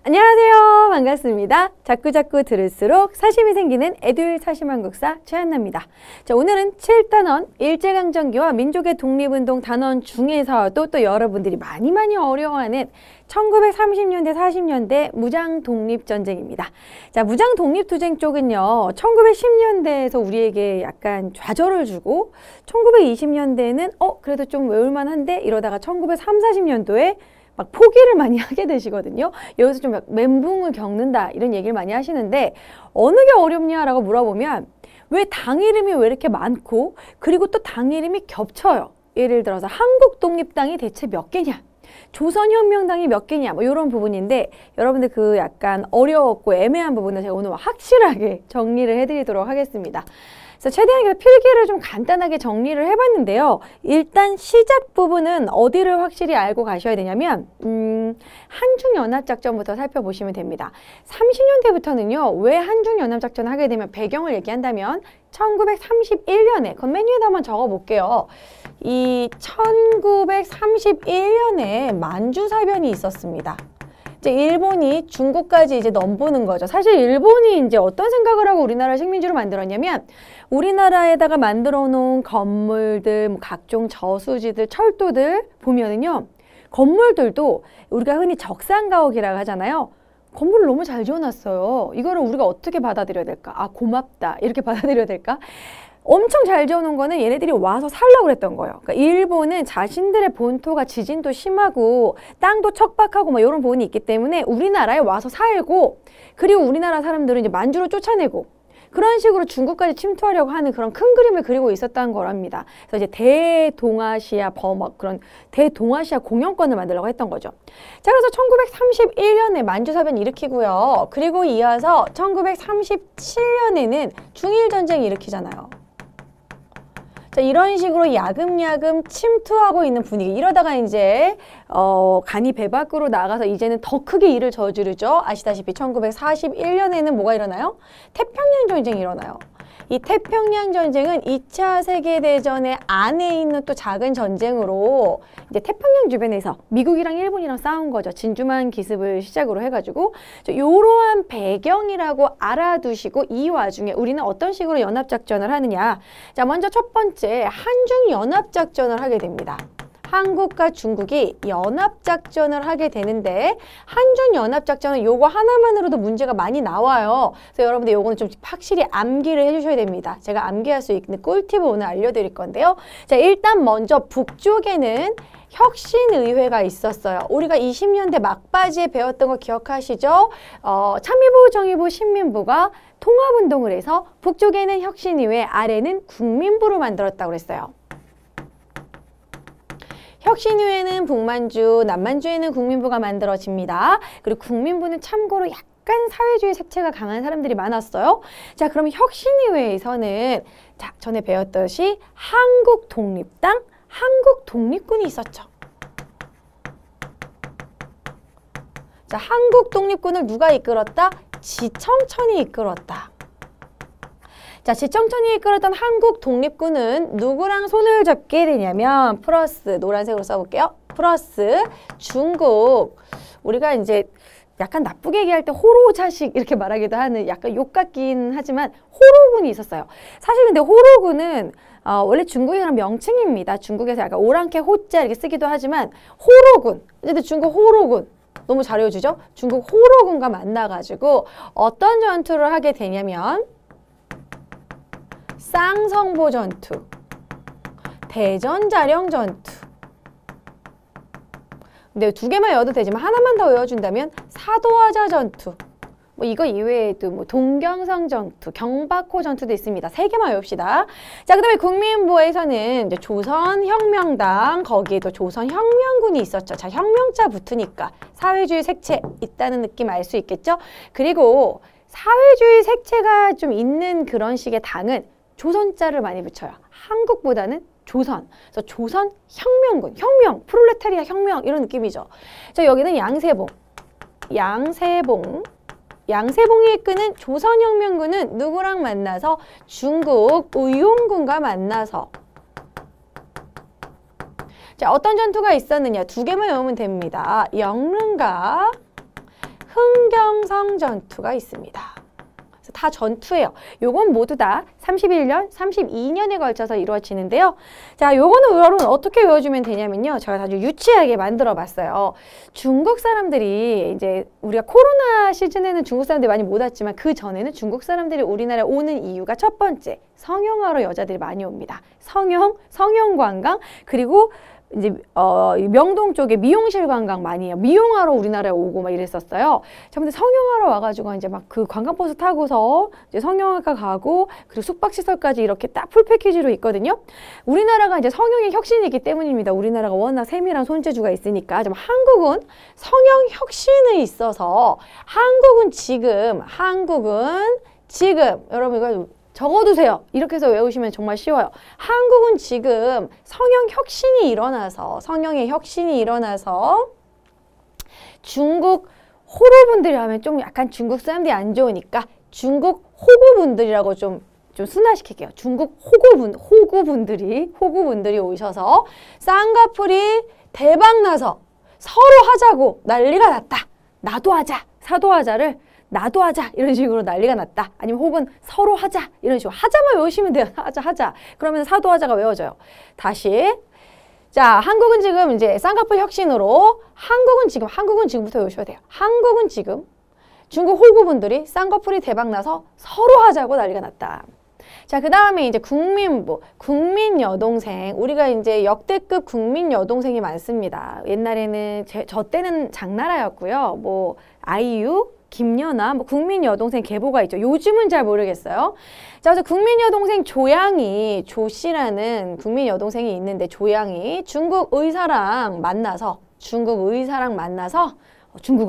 안녕하세요. 반갑습니다. 자꾸자꾸 들을수록 사심이 생기는 에듀윌 사심한국사 최한나입니다. 자, 오늘은 7단원 일제강점기와 민족의 독립운동 단원 중에서도 또 여러분들이 많이 어려워하는 1930년대 40년대 무장독립전쟁입니다. 자, 무장독립투쟁 쪽은요. 1910년대에서 우리에게 약간 좌절을 주고 1920년대에는 그래도 좀 외울만한데 이러다가 1930, 40년도에 막 포기를 많이 하게 되시거든요. 여기서 좀 멘붕을 겪는다 이런 얘기를 많이 하시는데 어느 게 어렵냐라고 물어보면 왜 당 이름이 왜 이렇게 많고 그리고 또 당 이름이 겹쳐요. 예를 들어서 한국독립당이 대체 몇 개냐, 조선혁명당이 몇 개냐, 뭐 이런 부분인데 여러분들 그 약간 어려웠고 애매한 부분을 제가 오늘 확실하게 정리를 해드리도록 하겠습니다. 그래서 최대한 필기를 좀 간단하게 정리를 해봤는데요. 일단 시작 부분은 어디를 확실히 알고 가셔야 되냐면 한중연합작전부터 살펴보시면 됩니다. 30년대부터는요. 왜 한중연합작전을 하게 되면 배경을 얘기한다면 1931년에 그건 맨 위에다 한번 적어볼게요. 이 1931년에 만주사변이 있었습니다. 이제 일본이 중국까지 이제 넘보는 거죠. 사실 일본이 이제 어떤 생각을 하고 우리나라를 식민지로 만들었냐면 우리나라에다가 만들어 놓은 건물들, 뭐 각종 저수지들, 철도들 보면은요. 건물들도 우리가 흔히 적산가옥이라고 하잖아요. 건물을 너무 잘 지어놨어요. 이거를 우리가 어떻게 받아들여야 될까? 아, 고맙다. 이렇게 받아들여야 될까? 엄청 잘 지어놓은 거는 얘네들이 와서 살려고 그랬던 거예요. 그러니까 일본은 자신들의 본토가 지진도 심하고 땅도 척박하고 뭐 이런 부분이 있기 때문에 우리나라에 와서 살고 그리고 우리나라 사람들은 이제 만주로 쫓아내고 그런 식으로 중국까지 침투하려고 하는 그런 큰 그림을 그리고 있었다는 거랍니다. 그래서 이제 대동아시아 그런 대동아시아 공영권을 만들려고 했던 거죠. 자, 그래서 1931년에 만주사변 일으키고요. 그리고 이어서 1937년에는 중일전쟁 일으키잖아요. 자, 이런 식으로 야금야금 침투하고 있는 분위기. 이러다가 이제 간이 배 밖으로 나가서 이제는 더 크게 일을 저지르죠. 아시다시피 1941년에는 뭐가 일어나요? 태평양 전쟁이 일어나요. 이 태평양 전쟁은 2차 세계대전의 안에 있는 또 작은 전쟁으로 이제 태평양 주변에서 미국이랑 일본이랑 싸운 거죠. 진주만 기습을 시작으로 해가지고 이러한 배경이라고 알아두시고 이 와중에 우리는 어떤 식으로 연합작전을 하느냐. 자, 먼저 첫 번째 한중연합작전을 하게 됩니다. 한국과 중국이 연합작전을 하게 되는데 한중연합작전은 요거 하나만으로도 문제가 많이 나와요. 그래서 여러분들 요거는 좀 확실히 암기를 해주셔야 됩니다. 제가 암기할 수 있는 꿀팁을 오늘 알려드릴 건데요. 자, 일단 먼저 북쪽에는 혁신의회가 있었어요. 우리가 20년대 막바지에 배웠던 거 기억하시죠? 참여부, 정의부, 신민부가 통합운동을 해서 북쪽에는 혁신의회, 아래는 국민부로 만들었다고 그랬어요. 혁신의회는 북만주, 남만주에는 국민부가 만들어집니다. 그리고 국민부는 참고로 약간 사회주의 색채가 강한 사람들이 많았어요. 자, 그럼 혁신의회에서는 자, 전에 배웠듯이 한국독립당, 한국독립군이 있었죠. 자, 한국독립군을 누가 이끌었다? 지청천이 이끌었다. 자, 지청천이 이끌었던 한국독립군은 누구랑 손을 잡게 되냐면 플러스, 노란색으로 써볼게요. 플러스 중국. 우리가 이제 약간 나쁘게 얘기할 때 호로자식 이렇게 말하기도 하는 약간 욕 같긴 하지만 호로군이 있었어요. 사실 근데 호로군은 원래 중국이라는 명칭입니다. 중국에서 약간 오랑캐 호자 이렇게 쓰기도 하지만 호로군. 어쨌든 중국 호로군. 너무 잘 외워주죠? 중국 호로군과 만나가지고 어떤 전투를 하게 되냐면 쌍성보 전투, 대전자령 전투. 근데 두 개만 외워도 되지만 하나만 더 외워준다면 사도하자 전투. 뭐 이거 이외에도 뭐 동경성 전투, 경박호 전투도 있습니다. 세 개만 외웁시다. 자, 그다음에 국민부에서는 이제 조선혁명당, 거기에도 조선혁명군이 있었죠. 자, 혁명자 붙으니까 사회주의 색채 있다는 느낌 알 수 있겠죠? 그리고 사회주의 색채가 좀 있는 그런 식의 당은 조선자를 많이 붙여요. 한국보다는 조선. 그래서 조선혁명군, 혁명, 프롤레타리아 혁명 이런 느낌이죠. 자, 여기는 양세봉. 양세봉이 이끄는 조선혁명군은 누구랑 만나서? 중국 의용군과 만나서. 자, 어떤 전투가 있었느냐? 두 개만 외우면 됩니다. 영릉과 흥경성 전투가 있습니다. 그래서 다 전투예요. 요건 모두 다 31년, 32년에 걸쳐서 이루어지는데요. 자, 요거는 여러분 어떻게 외워주면 되냐면요. 제가 아주 유치하게 만들어 봤어요. 중국 사람들이 이제 우리가 코로나 시즌에는 중국 사람들이 많이 못 왔지만 그 전에는 중국 사람들이 우리나라에 오는 이유가 첫 번째, 성형하러 여자들이 많이 옵니다. 성형 관광, 그리고 이제 명동 쪽에 미용실 관광 많이 해요. 미용하러 우리나라에 오고 막 이랬었어요. 자, 근데 성형하러 와가지고 이제 막 그 관광버스 타고서 이제 성형외과 가고 그리고 숙박시설까지 이렇게 딱 풀 패키지로 있거든요. 우리나라가 이제 성형의 혁신이기 때문입니다. 우리나라가 워낙 세밀한 손재주가 있으니까. 좀 한국은 성형 혁신에 있어서 한국은 지금 여러분 이거 적어두세요. 이렇게 해서 외우시면 정말 쉬워요. 한국은 지금 성형의 혁신이 일어나서 중국 호러분들이 하면 좀 약간 중국 사람들이 안 좋으니까 중국 호구분들이라고 좀 순화시킬게요. 중국 호구분들이 오셔서 쌍꺼풀이 대박나서 서로 하자고 난리가 났다. 나도 하자, 사도 하자를 나도 하자 이런 식으로 난리가 났다. 아니면 혹은 서로 하자 이런 식으로 하자만 외우시면 돼요. 하자. 그러면 사도 하자가 외워져요. 다시. 자, 한국은 지금 이제 쌍꺼풀 혁신으로 한국은 지금부터 외우셔야 돼요. 한국은 지금 중국 호구분들이 쌍꺼풀이 대박나서 서로 하자고 난리가 났다. 자, 그 다음에 이제 국민부, 국민여동생. 우리가 이제 역대급 국민여동생이 많습니다. 옛날에는 저 때는 장나라였고요. 뭐 아이유, 김연아, 뭐 국민여동생 계보가 있죠. 요즘은 잘 모르겠어요. 자, 그래서 국민여동생 조양이, 조씨라는 국민여동생이 있는데 조양이 중국 의사랑 만나서 중국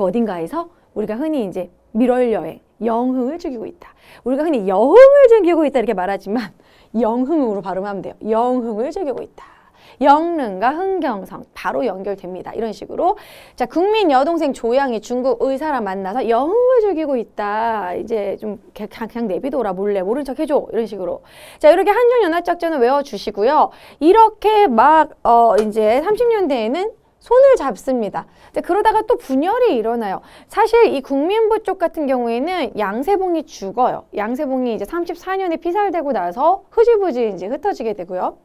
어딘가에서 우리가 흔히 이제 밀월여행, 영흥을 즐기고 있다. 우리가 흔히 여흥을 즐기고 있다 이렇게 말하지만 영흥으로 발음하면 돼요. 영흥을 즐기고 있다. 영릉과 흥경성 바로 연결됩니다. 이런 식으로. 자, 국민 여동생 조양이 중국 의사랑 만나서 영흥을 즐기고 있다. 이제 좀 그냥 내비둬라, 몰래 모른 척 해줘. 이런 식으로. 자, 이렇게 한중연합작전을 외워주시고요. 이렇게 막 이제 30년대에는 손을 잡습니다. 그러다가 또 분열이 일어나요. 사실 이 국민부 쪽 같은 경우에는 양세봉이 죽어요. 양세봉이 이제 34년에 피살되고 나서 흐지부지 이제 흩어지게 되고요.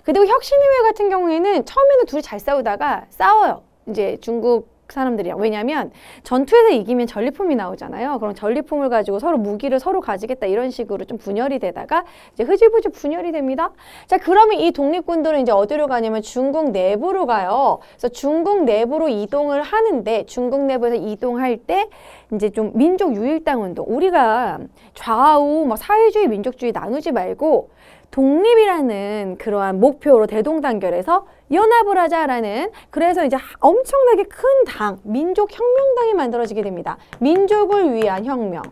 그리고 혁신위회 같은 경우에는 처음에는 둘이 잘 싸우다가 싸워요. 이제 중국 사람들이랑. 왜냐면 전투에서 이기면 전리품이 나오잖아요. 그럼 전리품을 가지고 서로 무기를 서로 가지겠다 이런 식으로 좀 분열이 되다가 이제 흐지부지 분열이 됩니다. 자, 그러면 이 독립군들은 이제 어디로 가냐면 중국 내부로 가요. 그래서 중국 내부로 이동을 하는데 중국 내부에서 이동할 때 이제 좀 민족 유일당 운동. 우리가 좌우 뭐 사회주의 민족주의 나누지 말고 독립이라는 그러한 목표로 대동단결해서 연합을 하자라는, 그래서 이제 엄청나게 큰 당, 민족혁명당이 만들어지게 됩니다. 민족을 위한 혁명,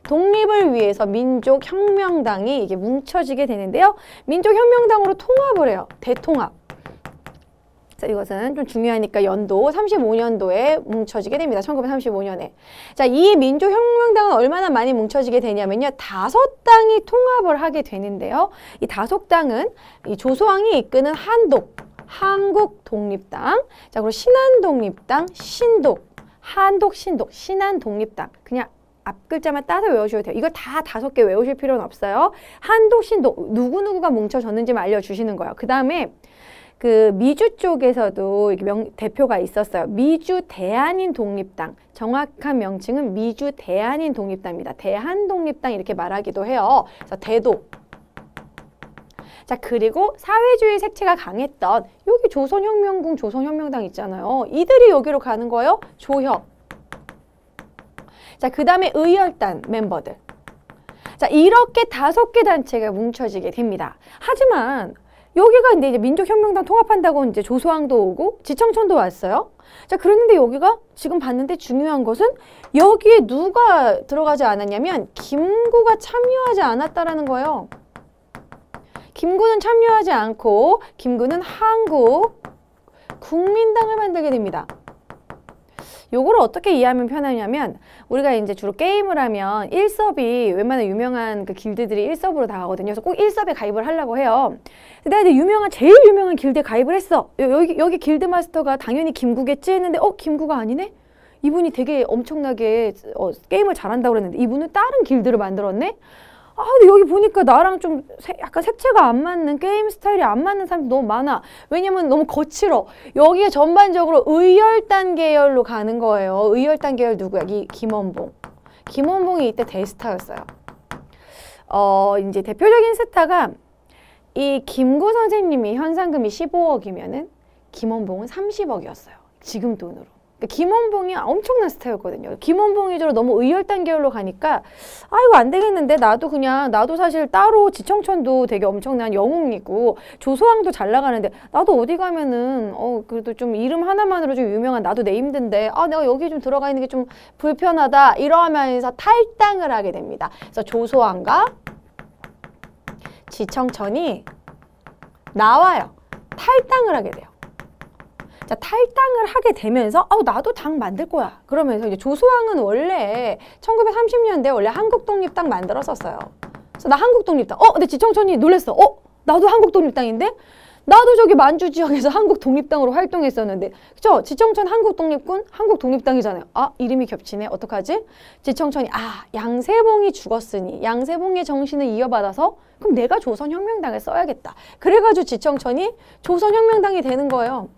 독립을 위해서 민족혁명당이 이게 뭉쳐지게 되는데요. 민족혁명당으로 통합을 해요. 대통합. 자, 이것은 좀 중요하니까 연도 35년도에 뭉쳐지게 됩니다. 1935년에. 자, 이 민족혁명당은 얼마나 많이 뭉쳐지게 되냐면요. 5당이 통합을 하게 되는데요. 이 5당은 이 조소왕이 이끄는 한국독립당, 자, 그리고 신한독립당, 신한독립당. 그냥 앞 글자만 따서 외우셔도 돼요. 이걸 다 5개 외우실 필요는 없어요. 한독, 신독, 누구누구가 뭉쳐졌는지만 알려주시는 거예요. 그 다음에 그 미주 쪽에서도 대표가 있었어요. 미주 대한인 독립당. 정확한 명칭은 미주 대한인 독립당입니다. 대한독립당 이렇게 말하기도 해요. 그래서 대독. 자, 그리고 사회주의 색채가 강했던 여기 조선혁명군, 조선혁명당 있잖아요. 이들이 여기로 가는 거예요. 조혁. 자, 그 다음에 의열단 멤버들. 자, 이렇게 5개 단체가 뭉쳐지게 됩니다. 하지만 여기가 이제 민족혁명당 통합한다고 이제 조소왕도 오고 지청천도 왔어요. 자, 그랬는데 여기가 지금 봤는데 중요한 것은 여기에 누가 들어가지 않았냐면 김구가 참여하지 않았다라는 거예요. 김구는 참여하지 않고 김구는 한국 국민당을 만들게 됩니다. 요거를 어떻게 이해하면 편하냐면 우리가 이제 주로 게임을 하면 1섭이 웬만한 유명한 그 길드들이 1섭으로 다 가거든요. 그래서 꼭 1섭에 가입을 하려고 해요. 내가 이제 제일 유명한 길드에 가입을 했어. 여기 길드 마스터가 당연히 김구겠지 했는데 김구가 아니네? 이분이 되게 엄청나게 게임을 잘한다고 그랬는데 이분은 다른 길드를 만들었네? 아, 근데 여기 보니까 나랑 좀 약간 색채가 안 맞는, 게임 스타일이 안 맞는 사람이 너무 많아. 왜냐면 너무 거칠어. 여기에 전반적으로 의열단 계열로 가는 거예요. 의열단 계열 누구야? 김원봉. 김원봉이 이때 대스타였어요. 이제 대표적인 스타가 이 김구 선생님이 현상금이 15억이면은 김원봉은 30억이었어요. 지금 돈으로. 그러니까 김원봉이 엄청난 스타였거든요. 김원봉 위주로 너무 의열단 계열로 가니까 아 이거 안 되겠는데 나도 사실 따로 지청천도 되게 엄청난 영웅이고 조소왕도 잘 나가는데 나도 어디 가면은 그래도 좀 이름 하나만으로 좀 유명한 나도 네임드인데 아 내가 여기 좀 들어가 있는 게 좀 불편하다 이러면서 탈당을 하게 됩니다. 그래서 조소왕과 지청천이 나와요. 탈당을 하게 돼요. 자, 탈당을 하게 되면서 나도 당 만들 거야. 그러면서 이제 조소왕은 원래 1930년대에 원래 한국독립당 만들었었어요. 그래서 나 한국독립당. 근데 지청천이 놀랬어. 나도 한국독립당인데? 나도 저기 만주 지역에서 한국독립당으로 활동했었는데. 그쵸? 지청천 한국독립군, 한국독립당이잖아요. 아, 이름이 겹치네. 어떡하지? 지청천이 양세봉이 죽었으니 양세봉의 정신을 이어받아서 그럼 내가 조선혁명당을 써야겠다. 그래가지고 지청천이 조선혁명당이 되는 거예요.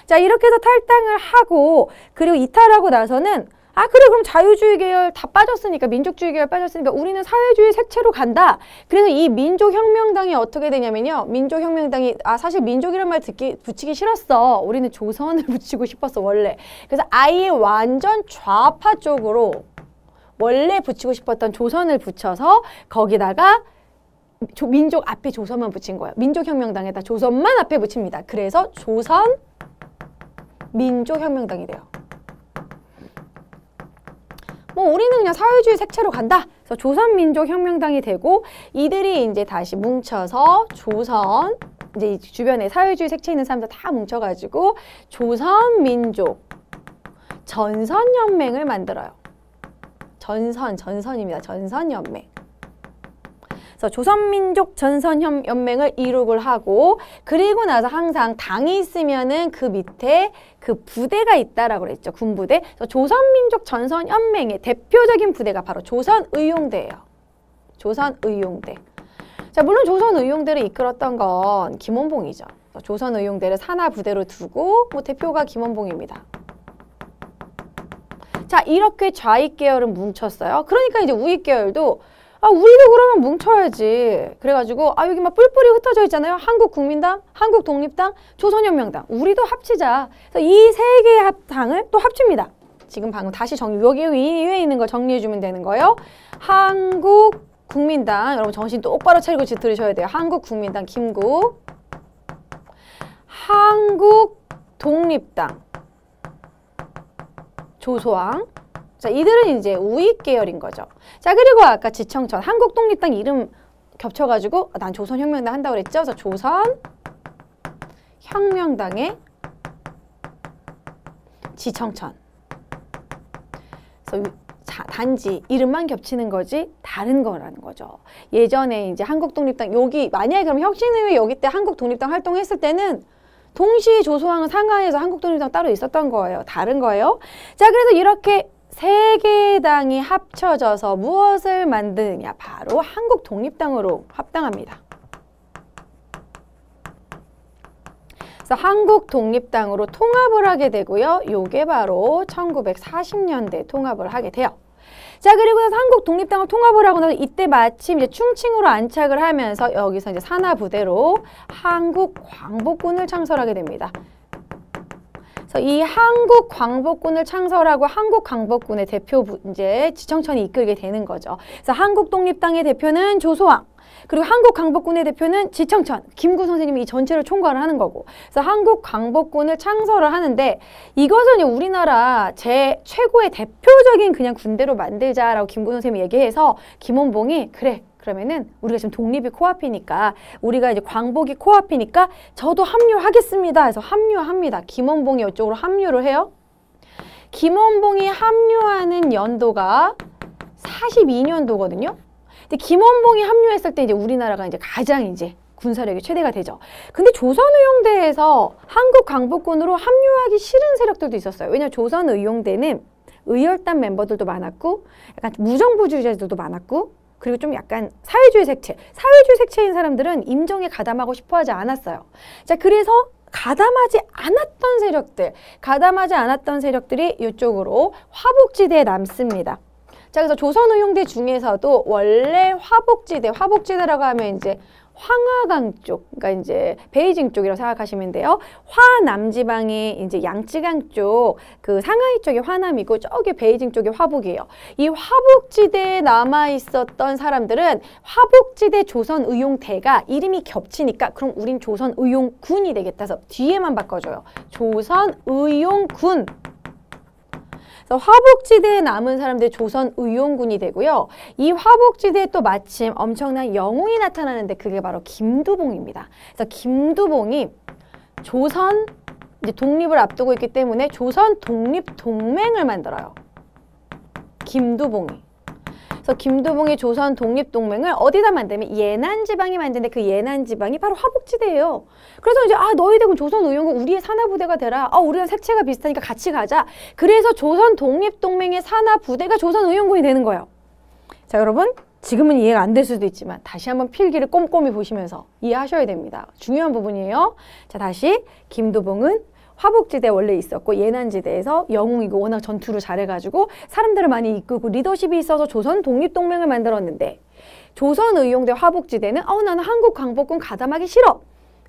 자, 이렇게 해서 탈당을 하고 그리고 이탈하고 나서는 그래 그럼 자유주의 계열 다 빠졌으니까 민족주의 계열 빠졌으니까 우리는 사회주의 색채로 간다. 그래서 이 민족혁명당이 어떻게 되냐면요. 민족혁명당이 사실 민족이란 말 붙이기 싫었어. 우리는 조선을 붙이고 싶었어 원래. 그래서 아예 완전 좌파 쪽으로 원래 붙이고 싶었던 조선을 붙여서 거기다가 민족 앞에 조선만 붙인 거예요. 민족혁명당에다 조선만 앞에 붙입니다. 그래서 조선 민족혁명당이 돼요. 우리는 그냥 사회주의 색채로 간다. 그래서 조선민족혁명당이 되고 이들이 이제 다시 뭉쳐서 조선 이제 주변에 사회주의 색채 있는 사람들 다 뭉쳐가지고 조선민족 전선연맹을 만들어요. 전선입니다. 전선연맹. 그래서 조선민족 전선연맹을 이룩을 하고 그리고 나서 항상 당이 있으면은 그 밑에 그 부대가 있다라고 그랬죠. 군부대. 그래서 조선민족 전선연맹의 대표적인 부대가 바로 조선의용대예요. 조선의용대. 자, 물론 조선의용대를 이끌었던 건 김원봉이죠. 조선의용대를 산하부대로 두고 대표가 김원봉입니다. 자, 이렇게 좌익 계열은 뭉쳤어요. 그러니까 이제 우익 계열도 우리도 그러면 뭉쳐야지. 그래가지고 여기 막 뿔뿔이 흩어져 있잖아요. 한국국민당, 한국독립당, 조선혁명당. 우리도 합치자. 그래서 이 세 개의 당을 또 합칩니다. 지금 방금 다시 여기 위에 있는 거 정리해주면 되는 거예요. 한국국민당. 여러분 정신 똑바로 차리고 들으셔야 돼요. 한국국민당 김구. 한국독립당 조소왕. 자, 이들은 이제 우익 계열인 거죠. 자, 그리고 아까 지청천, 한국독립당 이름 겹쳐가지고 난 조선혁명당 한다고 그랬죠? 그래서 조선혁명당의 지청천. 그래서 단지 이름만 겹치는 거지 다른 거라는 거죠. 예전에 이제 한국독립당 여기 만약에 그럼 혁신의회 여기 때 한국독립당 활동했을 때는 동시에 조소왕은 상하이에서 한국독립당 따로 있었던 거예요. 다른 거예요. 자, 그래서 이렇게 세 개의 당이 합쳐져서 무엇을 만드느냐? 바로 한국독립당으로 합당합니다. 그래서 한국독립당으로 통합을 하게 되고요. 요게 바로 1940년대 통합을 하게 돼요. 자, 그리고 나서 한국독립당을 통합을 하고 나서 이때 마침 이제 충칭으로 안착을 하면서 여기서 이제 산하부대로 한국광복군을 창설하게 됩니다. 이 한국광복군을 창설하고 한국광복군의 대표 이제 지청천이 이끌게 되는 거죠. 그래서 한국독립당의 대표는 조소왕, 그리고 한국광복군의 대표는 지청천, 김구 선생님이 이 전체를 총괄을 하는 거고. 그래서 한국광복군을 창설을 하는데 이것은 우리나라 최고의 대표적인 그냥 군대로 만들자라고 김구 선생님이 얘기해서 김원봉이 그러면은 우리가 지금 독립이 코앞이니까 우리가 이제 광복이 코앞이니까 저도 합류하겠습니다. 해서 합류합니다. 김원봉이 이쪽으로 합류를 해요. 김원봉이 합류하는 연도가 42년도거든요. 근데 김원봉이 합류했을 때 이제 우리나라가 이제 가장 이제 군사력이 최대가 되죠. 근데 조선의용대에서 한국 강복군으로 합류하기 싫은 세력들도 있었어요. 왜냐하면 조선의용대는 의열단 멤버들도 많았고 약간 무정부주의자들도 많았고 그리고 좀 약간 사회주의 색채인 사람들은 임정에 가담하고 싶어 하지 않았어요. 자, 그래서 가담하지 않았던 세력들이 이쪽으로 화북지대에 남습니다. 자, 그래서 조선의용대 중에서도 원래 화북지대라고 하면 이제 황하강 쪽, 그러니까 이제 베이징 쪽이라고 생각하시면 돼요. 화남지방이 이제 양쯔강 쪽, 그 상하이 쪽이 화남이고 저기 베이징 쪽이 화북이에요. 이 화북지대에 남아 있었던 사람들은 화북지대 조선의용대가 이름이 겹치니까 그럼 우린 조선의용군이 되겠다 해서 뒤에만 바꿔줘요. 조선의용군. 그래서 화북지대에 남은 사람들이 조선의용군이 되고요. 이 화북지대에 또 마침 엄청난 영웅이 나타나는데 그게 바로 김두봉입니다. 그래서 김두봉이 조선 이제 독립을 앞두고 있기 때문에 조선 독립동맹을 만들어요. 김두봉이. 그래서 김두봉이 조선 독립동맹을 어디다 만들면 예난지방이 만드는데 그 예난지방이 바로 화북지대예요. 그래서 이제 너희들 조선의용군 우리의 산하부대가 되라. 우리랑 색채가 비슷하니까 같이 가자. 그래서 조선 독립동맹의 산하부대가 조선의용군이 되는 거예요. 자, 여러분 지금은 이해가 안 될 수도 있지만 다시 한번 필기를 꼼꼼히 보시면서 이해하셔야 됩니다. 중요한 부분이에요. 자, 다시 김두봉은 화북지대에 원래 있었고 예난지대에서 영웅이고 워낙 전투를 잘해가지고 사람들을 많이 이끌고 리더십이 있어서 조선 독립동맹을 만들었는데 조선의용대 화북지대는 나는 한국 강복군 가담하기 싫어.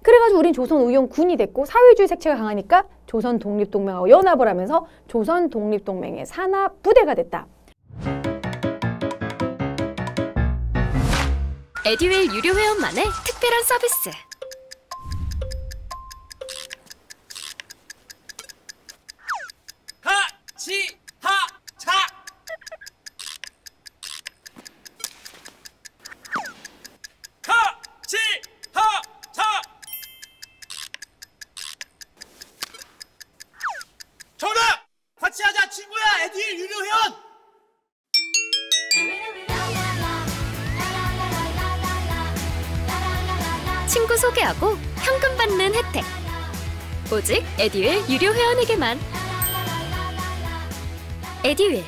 그래가지고 우린 조선의용군이 됐고 사회주의 색채가 강하니까 조선 독립동맹하고 연합을 하면서 조선 독립동맹의 산하부대가 됐다. 에듀윌 유료 회원만의 특별한 서비스. 하치하차 하치하차 정답! 같이 하자 친구야 에듀윌 유료 회원! 친구 소개하고 현금 받는 혜택. 오직 에듀윌 유료 회원에게만. 에듀윌.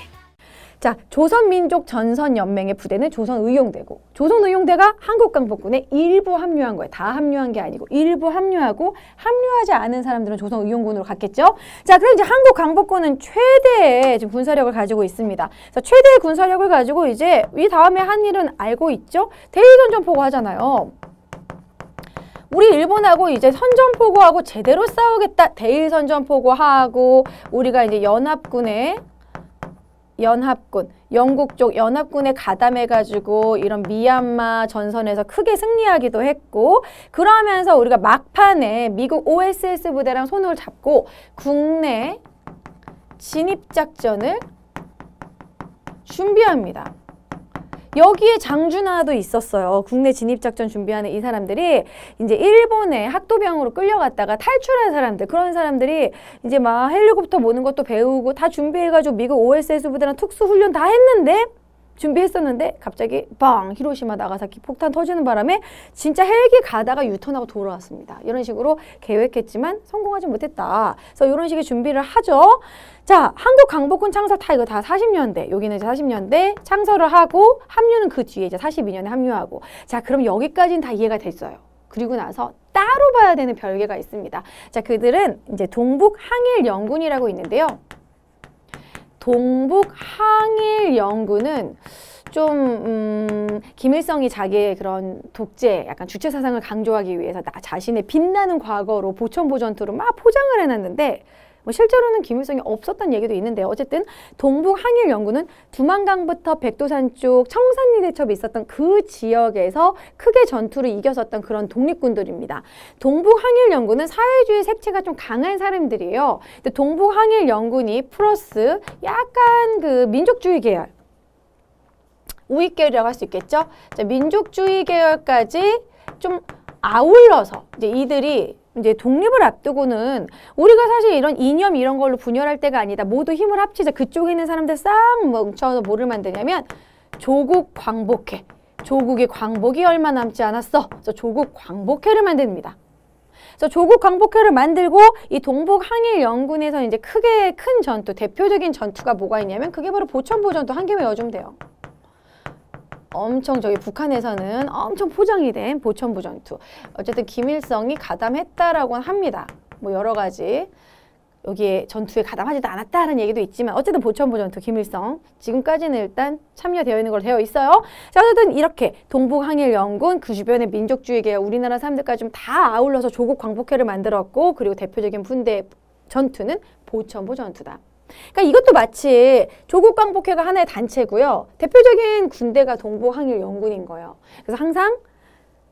자, 조선민족전선연맹의 부대는 조선의용대고 조선의용대가 한국강복군에 일부 합류한 거예요. 다 합류한 게 아니고 일부 합류하고 합류하지 않은 사람들은 조선의용군으로 갔겠죠. 자, 그럼 이제 한국강복군은 최대의 지금 군사력을 가지고 있습니다. 그래서 최대의 군사력을 가지고 이제 이 다음에 한 일은 알고 있죠. 대일선전포고 하잖아요. 우리 일본하고 이제 선전포고하고 제대로 싸우겠다. 대일선전포고하고 우리가 이제 영국 쪽 연합군에 가담해가지고 이런 미얀마 전선에서 크게 승리하기도 했고 그러면서 우리가 막판에 미국 OSS 부대랑 손을 잡고 국내 진입작전을 준비합니다. 여기에 장준하도 있었어요. 국내 진입작전 준비하는 이 사람들이 이제 일본의 학도병으로 끌려갔다가 탈출한 사람들, 그런 사람들이 이제 막 헬리콥터 모는 것도 배우고 다 준비해가지고 미국 OSS 부대랑 특수훈련 다 했는데 준비했었는데 갑자기 빵! 히로시마 나가사키 폭탄 터지는 바람에 진짜 헬기 가다가 유턴하고 돌아왔습니다. 이런 식으로 계획했지만 성공하지 못했다. 그래서 이런 식의 준비를 하죠. 자, 한국 강복군 창설 이거 다 40년대. 여기는 이제 40년대 창설을 하고 합류는 그 뒤에 이제 42년에 합류하고. 자, 그럼 여기까지는 다 이해가 됐어요. 그리고 나서 따로 봐야 되는 별개가 있습니다. 자, 그들은 이제 동북항일연군이라고 있는데요. 동북항일연군은 좀 김일성이 자기의 그런 독재, 약간 주체 사상을 강조하기 위해서 나 자신의 빛나는 과거로 보천보 전투로 막 포장을 해놨는데 뭐 실제로는 김일성이 없었던 얘기도 있는데 어쨌든 동북항일연군은 두만강부터 백두산 쪽 청산리대첩이 있었던 그 지역에서 크게 전투를 이겼었던 그런 독립군들입니다. 동북항일연군은 사회주의 색채가 좀 강한 사람들이에요. 근데 동북항일연군이 플러스 약간 그 민족주의 계열, 우익 계열이라고 할 수 있겠죠. 자, 민족주의 계열까지 좀 아울러서 이제 이들이 이제 독립을 앞두고는 우리가 사실 이런 이념 이런 걸로 분열할 때가 아니다. 모두 힘을 합치자. 그쪽에 있는 사람들 싹 뭉쳐서 뭐를 만드냐면 조국 광복회. 조국의 광복이 얼마 남지 않았어. 그래서 조국 광복회를 만듭니다. 그래서 조국 광복회를 만들고 이 동북 항일 연군에서 이제 크게 큰 전투, 대표적인 전투가 뭐가 있냐면 그게 바로 보천보 전투. 한 개 외워주면 돼요. 엄청 저기 북한에서는 엄청 포장이 된 보천보 전투. 어쨌든 김일성이 가담했다라고는 합니다. 뭐 여러 가지 여기에 전투에 가담하지도 않았다라는 얘기도 있지만 어쨌든 보천보 전투 김일성 지금까지는 일단 참여되어 있는 걸로 되어 있어요. 자, 어쨌든 이렇게 동북항일연군 그 주변의 민족주의계열 우리나라 사람들까지 좀 다 아울러서 조국 광복회를 만들었고 그리고 대표적인 분대 전투는 보천보 전투다. 그러니까 이것도 마치 조국 광복회가 하나의 단체고요. 대표적인 군대가 동북항일연군인 거예요. 그래서 항상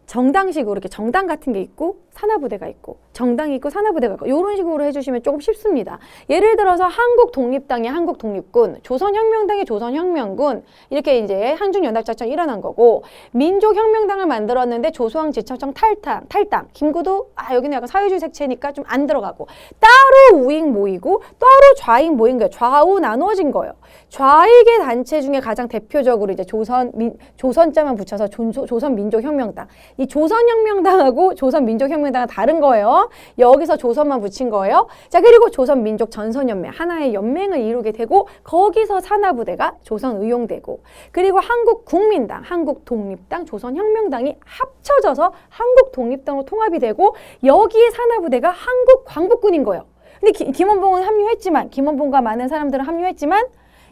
정당식으로 이렇게 정당 같은 게 있고 산하부대가 있고 정당이 있고 산하부대가 있고 이런 식으로 해주시면 조금 쉽습니다. 예를 들어서 한국독립당이 한국독립군, 조선혁명당이 조선혁명군 이렇게 이제 한중연합작전이 일어난 거고 민족혁명당을 만들었는데 조소왕 지청청 탈당 김구도 여기는 약간 사회주의 색채니까 좀 안 들어가고 따로 우익 모이고 따로 좌익 모인 거예요. 좌우 나누어진 거예요. 좌익의 단체 중에 가장 대표적으로 이제 조선자만 붙여서 조선민족혁명당 이 조선혁명당하고 조선민족혁명당은 다른 거예요. 여기서 조선만 붙인 거예요. 자, 그리고 조선민족전선연맹 하나의 연맹을 이루게 되고 거기서 산하부대가 조선의용되고 그리고 한국국민당, 한국독립당, 조선혁명당이 합쳐져서 한국독립당으로 통합이 되고 여기에 산하부대가 한국광복군인 거예요. 근데 김원봉은 합류했지만 김원봉과 많은 사람들은 합류했지만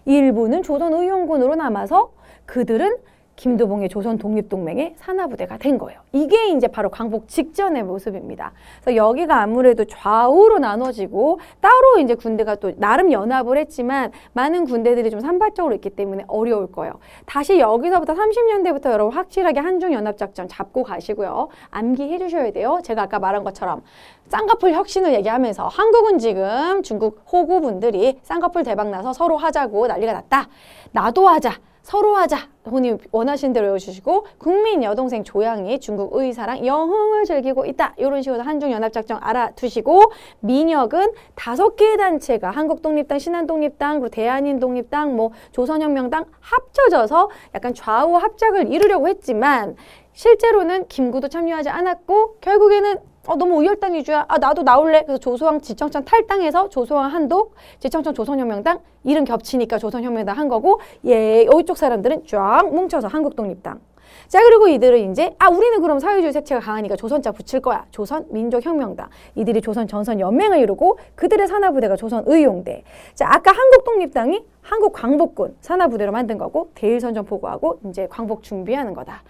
일부는 조선의용군으로 남아서 그들은 김두봉의 조선독립동맹의 산하부대가 된 거예요. 이게 이제 바로 광복 직전의 모습입니다. 그래서 여기가 아무래도 좌우로 나눠지고 따로 이제 군대가 또 나름 연합을 했지만 많은 군대들이 좀 산발적으로 있기 때문에 어려울 거예요. 다시 여기서부터 30년대부터 여러분 확실하게 한중연합작전 잡고 가시고요. 암기해 주셔야 돼요. 제가 아까 말한 것처럼 쌍꺼풀 혁신을 얘기하면서 한국은 지금 중국 호구분들이 쌍꺼풀 대박 나서 서로 하자고 난리가 났다. 나도 하자. 서로 하자. 본인이 원하시는 대로 외워주시고 국민 여동생 조양이 중국 의사랑 영흥을 즐기고 있다. 이런 식으로 한중연합작전 알아두시고 민혁은 5개의 단체가 한국독립당, 신한독립당, 그리고 대한인독립당, 뭐 조선혁명당 합쳐져서 약간 좌우 합작을 이루려고 했지만 실제로는 김구도 참여하지 않았고 결국에는 너무 우열당 위주야. 나도 나올래. 그래서 조소왕 지청천 탈당해서 조소왕 한독, 지청천 조선혁명당 이름 겹치니까 조선혁명당 한 거고 이쪽 사람들은 쫙 뭉쳐서 한국독립당. 자, 그리고 이들은 이제 우리는 그럼 사회주의 색채가 강하니까 조선자 붙일 거야. 조선민족혁명당. 이들이 조선전선연맹을 이루고 그들의 산하부대가 조선의용대. 자, 아까 한국독립당이 한국광복군 산하부대로 만든 거고 대일선전 보고하고 이제 광복 준비하는 거다.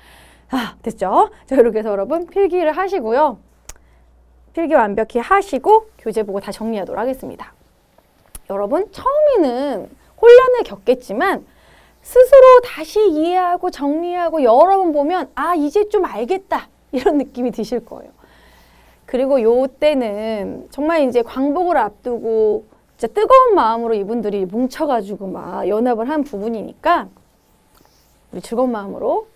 됐죠? 자, 이렇게 해서 여러분 필기를 하시고요. 필기 완벽히 하시고 교재 보고 다 정리하도록 하겠습니다. 여러분 처음에는 혼란을 겪겠지만 스스로 다시 이해하고 정리하고 여러 번 보면 이제 좀 알겠다 이런 느낌이 드실 거예요. 그리고 요때는 정말 이제 광복을 앞두고 진짜 뜨거운 마음으로 이분들이 뭉쳐가지고 막 연합을 한 부분이니까 우리 즐거운 마음으로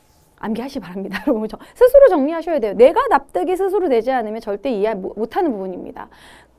암기하시 바랍니다. 여러분 스스로 정리하셔야 돼요. 내가 납득이 스스로 되지 않으면 절대 이해 못하는 부분입니다.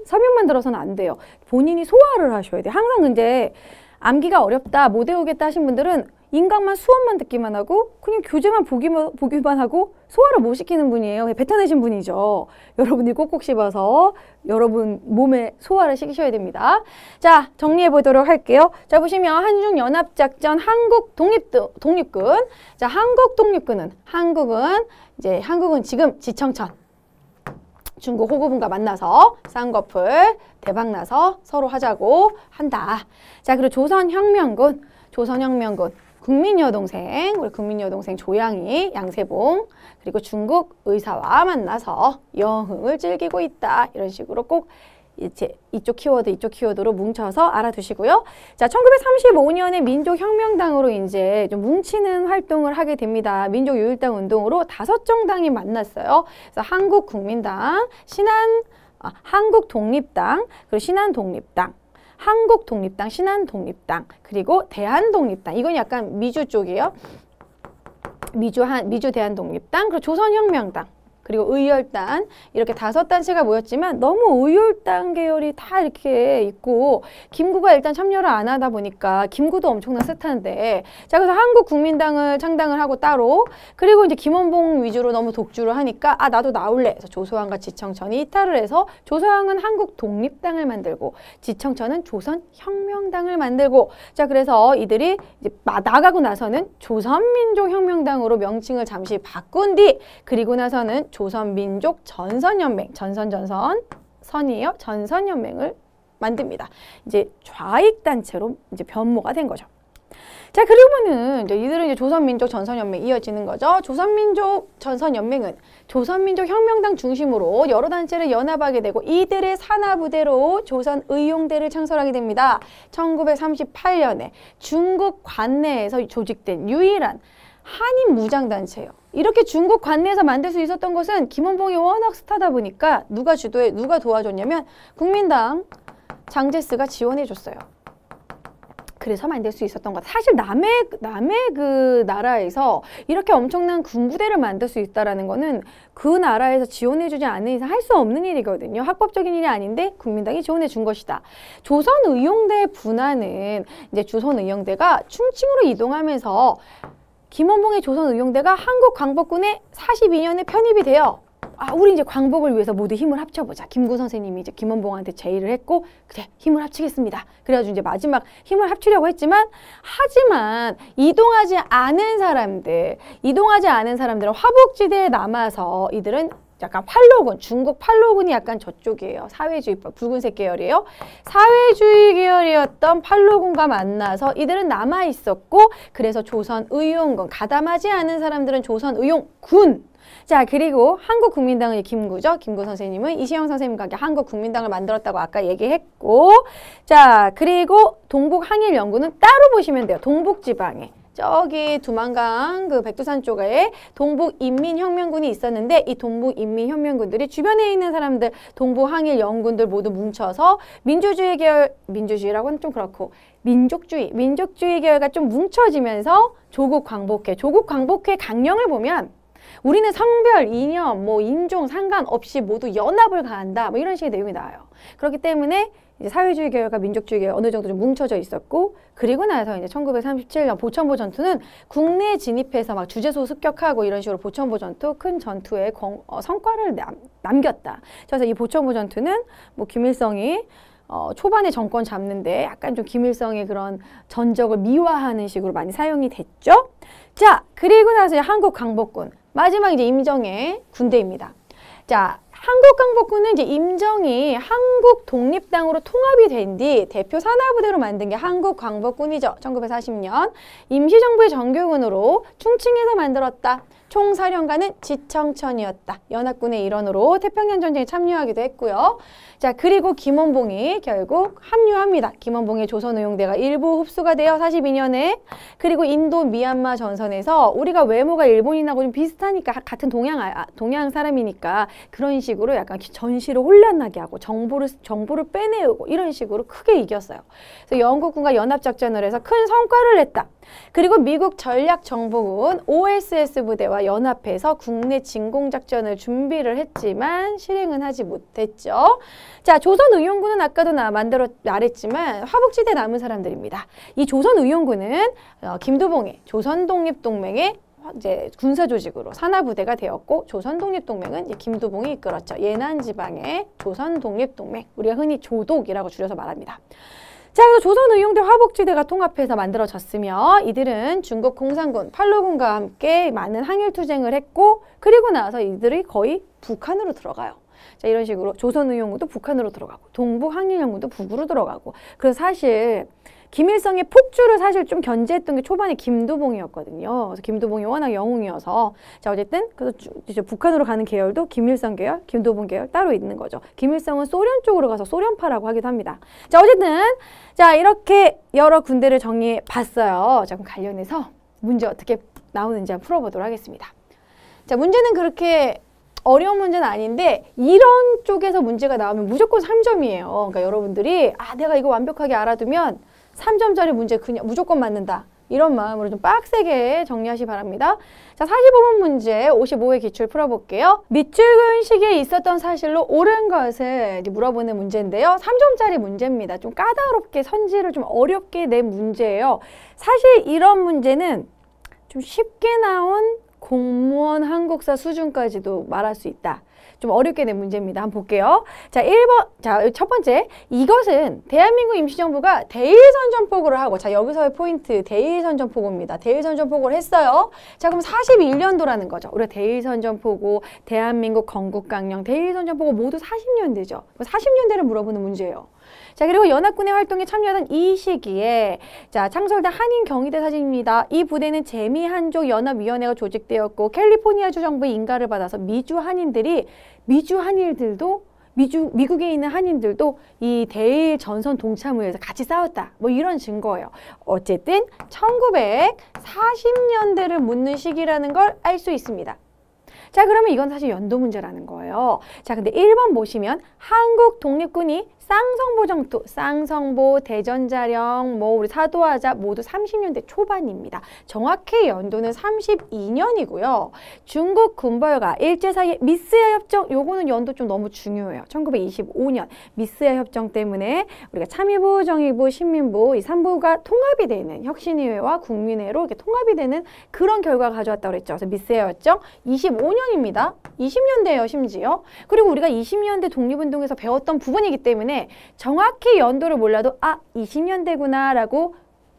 설명만 들어서는 안 돼요. 본인이 소화를 하셔야 돼요. 항상 근데 암기가 어렵다, 못 외우겠다 하신 분들은 인강만 수업만 듣기만 하고 그냥 교재만 보기만 하고 소화를 못 시키는 분이에요. 뱉어내신 분이죠. 여러분이 꼭꼭 씹어서 여러분 몸에 소화를 시키셔야 됩니다. 자, 정리해 보도록 할게요. 자, 보시면 한중연합작전 한국독립군. 자, 한국독립군은 한국은 지금 지청천 중국 호구분과 만나서 쌍꺼풀 대박나서 서로 하자고 한다. 자, 그리고 조선혁명군 우리 국민여동생 조양이 양세봉 그리고 중국 의사와 만나서 영흥을 즐기고 있다. 이런 식으로 꼭 이제 이쪽 키워드로 뭉쳐서 알아두시고요. 자, 1935년에 민족혁명당으로 이제 좀 뭉치는 활동을 하게 됩니다. 민족유일당 운동으로 5정당이 만났어요. 그래서 한국국민당, 한국독립당, 그리고 신한독립당, 한국독립당, 신한독립당, 그리고 대한독립당. 이건 약간 미주 쪽이에요. 미주 대한독립당, 그리고 조선혁명당. 그리고 의열단 이렇게 5단체가 모였지만 너무 의열단 계열이 다 이렇게 있고 김구가 일단 참여를 안 하다 보니까 김구도 엄청난 스타인데 자 그래서 한국국민당을 창당을 하고 따로 그리고 이제 김원봉 위주로 너무 독주를 하니까 아 나도 나올래. 그래서 조소왕과 지청천이 이탈을 해서 조소왕은 한국독립당을 만들고 지청천은 조선혁명당을 만들고 자 그래서 이들이 이제 나가고 나서는 조선민족혁명당으로 명칭을 잠시 바꾼 뒤 그리고 나서는 조선민족 전선연맹 선이에요. 전선연맹을 만듭니다. 이제 좌익단체로 이제 변모가 된 거죠. 자 그러면은 이제 이들은 이제 조선민족 전선연맹 이어지는 거죠. 조선민족 전선연맹은 조선민족혁명당 중심으로 여러 단체를 연합하게 되고 이들의 산하부대로 조선의용대를 창설하게 됩니다. 1938년에 중국 관내에서 조직된 유일한 한인 무장단체예요. 이렇게 중국 관내에서 만들 수 있었던 것은 김원봉이 워낙 스타다 보니까 누가 주도해 누가 도와줬냐면 국민당 장제스가 지원해줬어요. 그래서 만들 수 있었던 것. 사실 남의 그 나라에서 이렇게 엄청난 군부대를 만들 수 있다라는 거는 그 나라에서 지원해주지 않는 이상 할 수 없는 일이거든요. 합법적인 일이 아닌데 국민당이 지원해 준 것이다. 조선의용대 분화는 이제 조선의용대가 충칭으로 이동하면서 김원봉의 조선의용대가 한국광복군에 42년에 편입이 돼요. 아, 우리 이제 광복을 위해서 모두 힘을 합쳐보자. 김구 선생님이 이제 김원봉한테 제의를 했고, 그래, 힘을 합치겠습니다. 그래가지고 이제 마지막 힘을 합치려고 했지만, 하지만 이동하지 않은 사람들은 화북지대에 남아서 이들은 약간 팔로군, 중국 팔로군이 약간 저쪽이에요. 사회주의법, 붉은색 계열이에요. 사회주의 계열이었던 팔로군과 만나서 이들은 남아있었고, 그래서 조선의용군, 가담하지 않은 사람들은 조선의용군, 자 그리고 한국국민당의 김구죠. 김구 선생님은 이시영 선생님과 함께 한국국민당을 만들었다고 아까 얘기했고 자 그리고 동북항일연구는 따로 보시면 돼요. 동북지방에 저기 두만강 그 백두산 쪽에 동북인민혁명군이 있었는데 이 동북인민혁명군들이 주변에 있는 사람들 동북항일연군들 모두 뭉쳐서 민주주의 계열 민주주의라고는 좀 그렇고 민족주의 계열과 좀 뭉쳐지면서 조국 광복회 강령을 보면 우리는 성별, 이념, 뭐 인종 상관없이 모두 연합을 가한다. 뭐 이런 식의 내용이 나와요. 그렇기 때문에 이제 사회주의 계열과 민족주의 계열 어느 정도 좀 뭉쳐져 있었고 그리고 나서 이제 1937년 보천보 전투는 국내에 진입해서 막 주재소 습격하고 이런 식으로 보천보 전투 큰 전투에 성과를 남겼다. 그래서 이 보천보 전투는 뭐 김일성이 초반에 정권 잡는데 약간 좀 김일성의 그런 전적을 미화하는 식으로 많이 사용이 됐죠. 자, 그리고 나서 한국광복군. 마지막 이제 임정의 군대입니다. 자, 한국광복군은 이제 임정이 한국독립당으로 통합이 된 뒤 대표 산하부대로 만든 게 한국광복군이죠. 1940년 임시정부의 정규군으로 충칭에서 만들었다. 총사령관은 지청천이었다. 연합군의 일원으로 태평양 전쟁에 참여하기도 했고요. 자 그리고 김원봉이 결국 합류합니다. 김원봉의 조선의용대가 일부 흡수가 되어 42년에 그리고 인도 미얀마 전선에서 우리가 외모가 일본인하고 좀 비슷하니까 같은 동양 사람이니까 그런 식으로 약간 전시를 혼란나게 하고 정보를 빼내고 이런 식으로 크게 이겼어요. 그래서 영국군과 연합작전을 해서 큰 성과를 냈다. 그리고 미국 전략정보군 OSS 부대와 연합해서 국내 진공작전을 준비를 했지만 실행은 하지 못했죠. 자, 조선의용군은 아까도 말했지만 화북지대에 남은 사람들입니다. 이 조선의용군은 김두봉의 조선독립동맹의 이제 군사조직으로 산하부대가 되었고 조선독립동맹은 이제 김두봉이 이끌었죠. 예난지방의 조선독립동맹, 우리가 흔히 조독이라고 줄여서 말합니다. 자, 그래서 조선의용대 화북지대가 통합해서 만들어졌으며 이들은 중국 공산군, 팔로군과 함께 많은 항일투쟁을 했고 그리고 나서 이들이 거의 북한으로 들어가요. 자, 이런 식으로 조선의용군도 북한으로 들어가고 동북항일연군도 북으로 들어가고 그래서 사실 김일성의 폭주를 사실 좀 견제했던 게 초반에 김두봉이었거든요. 그래서 김두봉이 워낙 영웅이어서 자 어쨌든 그래서 이제 북한으로 가는 계열도 김일성 계열, 김두봉 계열 따로 있는 거죠. 김일성은 소련 쪽으로 가서 소련파라고 하기도 합니다. 자 어쨌든 자 이렇게 여러 군대를 정리해 봤어요. 자 그럼 관련해서 문제 어떻게 나오는지 한번 풀어보도록 하겠습니다. 자 문제는 그렇게 어려운 문제는 아닌데 이런 쪽에서 문제가 나오면 무조건 3점이에요. 그러니까 여러분들이 아 내가 이거 완벽하게 알아두면 3점짜리 문제 그냥 무조건 맞는다. 이런 마음으로 좀 빡세게 정리하시 바랍니다. 자, 45번 문제 55회 기출 풀어볼게요. 밑줄근 시기에 있었던 사실로 옳은 것을 물어보는 문제인데요. 3점짜리 문제입니다. 좀 까다롭게 선지를 좀 어렵게 낸 문제예요. 사실 이런 문제는 좀 쉽게 나온 공무원 한국사 수준까지도 말할 수 있다. 좀 어렵게 낸 문제입니다. 한번 볼게요. 자, 1번. 자, 첫 번째. 이것은 대한민국 임시정부가 대일선전포고를 하고, 자, 여기서의 포인트, 대일선전포고입니다. 대일선전포고를 했어요. 자, 그럼 41년도라는 거죠. 우리가 대일선전포고, 대한민국 건국강령, 대일선전포고 모두 40년대죠. 40년대를 물어보는 문제예요. 자, 그리고 연합군의 활동에 참여하던 이 시기에 자, 창설된 한인 경희대 사진입니다. 이 부대는 재미 한족 연합위원회가 조직되었고 캘리포니아주 정부의 인가를 받아서 미주 한인들도 미국에 있는 한인들도 이 대일 전선 동참을 해서 같이 싸웠다. 뭐 이런 증거예요. 어쨌든 1940년대를 묻는 시기라는 걸 알 수 있습니다. 자, 그러면 이건 사실 연도 문제라는 거예요. 자, 근데 1번 보시면 한국 독립군이 쌍성보 정투, 쌍성보, 대전자령, 뭐 우리 사도하자 모두 30년대 초반입니다. 정확히 연도는 32년이고요. 중국 군벌과 일제 사이의 미스야 협정, 요거는 연도 좀 너무 중요해요. 1925년 미스야 협정 때문에 우리가 참의부, 정의부, 신민부 이 3부가 통합이 되는 혁신의회와 국민회로 이렇게 통합이 되는 그런 결과가 가져왔다고 그랬죠. 그래서 미스야 협정 25년입니다. 20년대예요, 심지어. 그리고 우리가 20년대 독립운동에서 배웠던 부분이기 때문에 정확히 연도를 몰라도 20년대구나 라고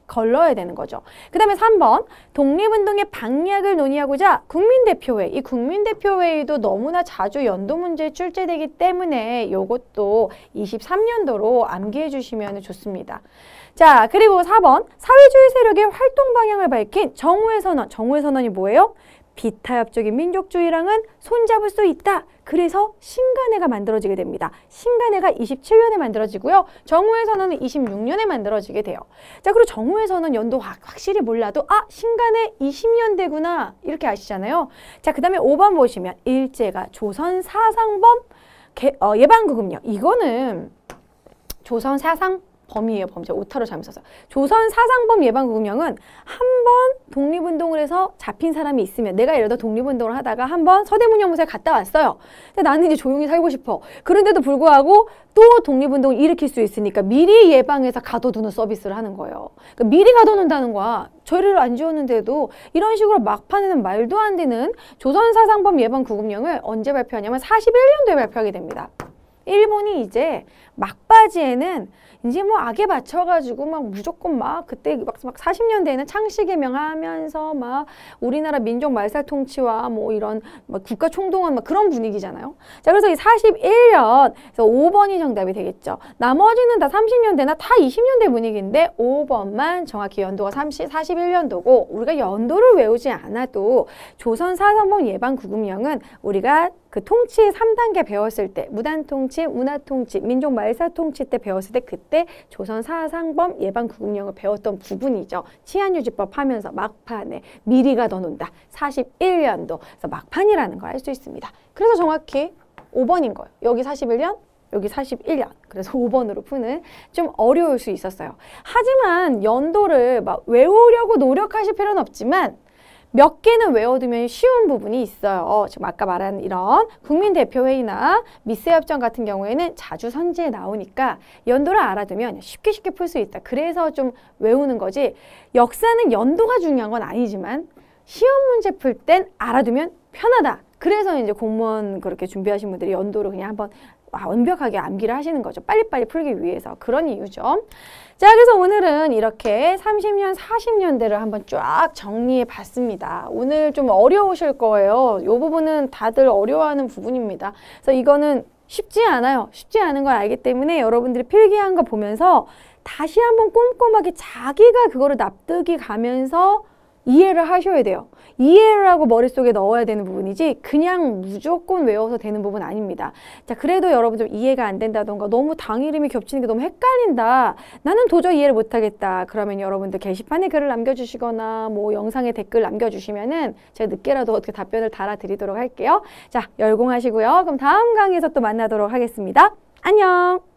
걸러야 되는 거죠. 그 다음에 3번 독립운동의 방략을 논의하고자 국민대표회의, 이 국민대표회의도 너무나 자주 연도 문제에 출제되기 때문에 이것도 23년도로 암기해 주시면 좋습니다. 자, 그리고 4번 사회주의 세력의 활동 방향을 밝힌 정우회 선언. 정우회 선언이 뭐예요? 비타협적인 민족주의랑은 손잡을 수 있다. 그래서 신간회가 만들어지게 됩니다. 신간회가 27년에 만들어지고요. 정우회 선언은 26년에 만들어지게 돼요. 자, 그리고 정우회 선언 연도 확실히 몰라도 신간회 20년대구나 이렇게 아시잖아요. 자, 그 다음에 5번 보시면 일제가 조선 사상범 예방구금령. 이거는 조선 사상 범이에요. 범죄 오타로 잘못 썼어요. 조선 사상범 예방구금령은 한 번 독립운동을 해서 잡힌 사람이 있으면 내가 예를 들어 독립운동을 하다가 한 번 서대문연못에 갔다 왔어요. 근데 나는 이제 조용히 살고 싶어. 그런데도 불구하고 또 독립운동을 일으킬 수 있으니까 미리 예방해서 가둬두는 서비스를 하는 거예요. 그러니까 미리 가둬놓는다는 거야. 죄를 안 지었는데도 이런 식으로 막판에는 말도 안 되는 조선 사상범 예방구금령을 언제 발표하냐면 41년도에 발표하게 됩니다. 일본이 이제 막바지에는 이제 뭐 악에 맞춰가지고 막 무조건 막 그때 막 40년대에는 창씨개명 하면서 막 우리나라 민족 말살 통치와 뭐 이런 막 국가 총동원 막 그런 분위기잖아요. 자, 그래서 이 41년, 그래서 5번이 정답이 되겠죠. 나머지는 다 30년대나 다 20년대 분위기인데 5번만 정확히 연도가 41년도고 우리가 연도를 외우지 않아도 조선 사상범 예방구금령은 우리가 그 통치 3단계 배웠을 때 무단통치, 문화통치, 민족 말살 통치 때 배웠을 때 그때 조선 사상범 예방구금령을 배웠던 부분이죠. 치안유지법 하면서 막판에 미리 가둬놓는다. 41년도. 그래서 막판이라는 걸 알 수 있습니다. 그래서 정확히 5번인 거예요. 여기 41년, 여기 41년. 그래서 5번으로 푸는 좀 어려울 수 있었어요. 하지만 연도를 막 외우려고 노력하실 필요는 없지만 몇 개는 외워두면 쉬운 부분이 있어요. 지금 아까 말한 이런 국민대표회의나 미스협정 같은 경우에는 자주 선지에 나오니까 연도를 알아두면 쉽게 풀 수 있다. 그래서 좀 외우는 거지. 역사는 연도가 중요한 건 아니지만 시험 문제 풀 땐 알아두면 편하다. 그래서 이제 공무원 그렇게 준비하신 분들이 연도를 그냥 한번 완벽하게 암기를 하시는 거죠. 빨리빨리 풀기 위해서. 그런 이유죠. 자, 그래서 오늘은 이렇게 30년, 40년대를 한번 쫙 정리해 봤습니다. 오늘 좀 어려우실 거예요. 이 부분은 다들 어려워하는 부분입니다. 그래서 이거는 쉽지 않아요. 쉽지 않은 걸 알기 때문에 여러분들이 필기한 거 보면서 다시 한번 꼼꼼하게 자기가 그거를 납득이 가면서 이해를 하셔야 돼요. 이해를 하고 머릿속에 넣어야 되는 부분이지 그냥 무조건 외워서 되는 부분 아닙니다. 자, 그래도 여러분 좀 이해가 안 된다던가 너무 당 이름이 겹치는 게 너무 헷갈린다. 나는 도저히 이해를 못하겠다. 그러면 여러분들 게시판에 글을 남겨주시거나 뭐 영상에 댓글 남겨주시면은 제가 늦게라도 어떻게 답변을 달아드리도록 할게요. 자, 열공하시고요. 그럼 다음 강의에서 또 만나도록 하겠습니다. 안녕!